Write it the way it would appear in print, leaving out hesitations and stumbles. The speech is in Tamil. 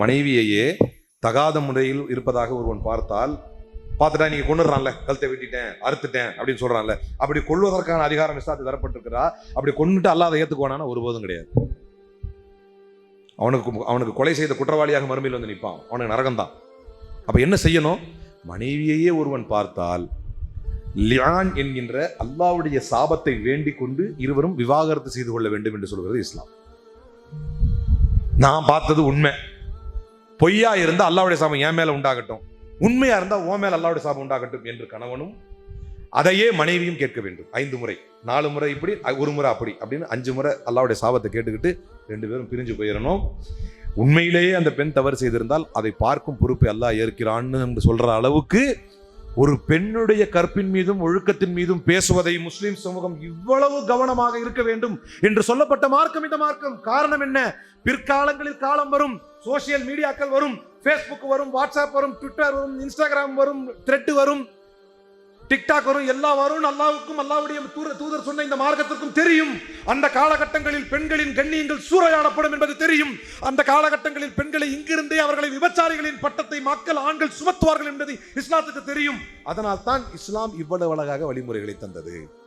மனைவியையே தகாத முறையில் இருப்பதாக ஒருவன் பார்த்துட்டா நீங்க கொண்டுறான்ல, கழுத்தை வெட்டிட்டேன், அறுத்துட்டேன் அப்படின்னு சொல்றான்ல, அப்படி கொள்வதற்கான அதிகாரம் இஸ்லாத்தில் தரப்பட்டிருக்கிறா. அப்படி கொண்டுட்டு அல்லாத ஏத்துக்குவானா? ஒருபோதும் கிடையாது. அவனுக்கு கொலை செய்த குற்றவாளியாக மறுமையில் வந்து நிற்பான். அவனுக்கு நரகம்தான். அப்ப என்ன செய்யணும்? மனைவியையே ஒருவன் பார்த்தால் லியான் என்கின்ற அல்லாஹ்வுடைய சாபத்தை வேண்டிக் கொண்டு இருவரும் விவாகரத்து செய்து கொள்ள வேண்டும் என்று சொல்கிறது இஸ்லாம். நான் பார்த்தது உண்மை, பொய்யா இருந்தா அல்லாஹ்வுடைய சாபம் என் மேல உண்டாகட்டும், உண்மையா இருந்தா ஓ மேல அல்லாஹ்வுடைய சாபம் உண்டாகட்டும் என்று கணவனும் அதையே மனைவியும் கேட்க வேண்டும். 5 முறை, 4 முறை இப்படி, 1 முறை அப்படி அப்படின்னு 5 முறை அல்லாஹ்வுடைய சாபத்தை கேட்டுக்கிட்டு 2 பேரும் பிரிஞ்சு போயிடணும். உண்மையிலேயே அந்த பெண் தவறு செய்திருந்தால் அதை பார்க்கும் பொறுப்பை அல்லாஹ் ஏற்கிறான்னு சொல்ற அளவுக்கு ஒரு பெண்ணுடைய கற்பின் மீதும் ஒழுக்கத்தின் மீதும் பேசுவதை முஸ்லிம் சமூகம் இவ்வளவு கவனமாக இருக்க வேண்டும் என்று சொல்லப்பட்ட மார்க்கம் இந்த மார்க்கம். காரணம் என்ன? பிற்காலங்களில் காலம் வரும், சோசியல் மீடியாக்கள் வரும், ஃபேஸ்புக் வரும், வாட்ஸ்அப் வரும், ட்விட்டர் வரும், இன்ஸ்டாகிராம் வரும், த்ரெட் வரும், டிக்டாக் வரும், எல்லாம் வரும். அல்லாஹ்வுக்கும் அல்லாஹ்வுடைய தூதர் சொன்ன இந்த மார்க்கத்திற்கும் தெரியும். அந்த காலகட்டங்களில் பெண்களின் கண்ணியங்கள் சூறையாடப்படும் என்பது தெரியும். அந்த காலகட்டங்களில் பெண்களை இங்கிருந்தே அவர்களை விபச்சாரிகளின் பட்டத்தை மக்கள் ஆண்கள் சுமத்துவார்கள் என்பது இஸ்லாத்துக்கு தெரியும். அதனால் தான் இஸ்லாம் இவ்வளவு அழகாக வழிமுறைகளை தந்தது.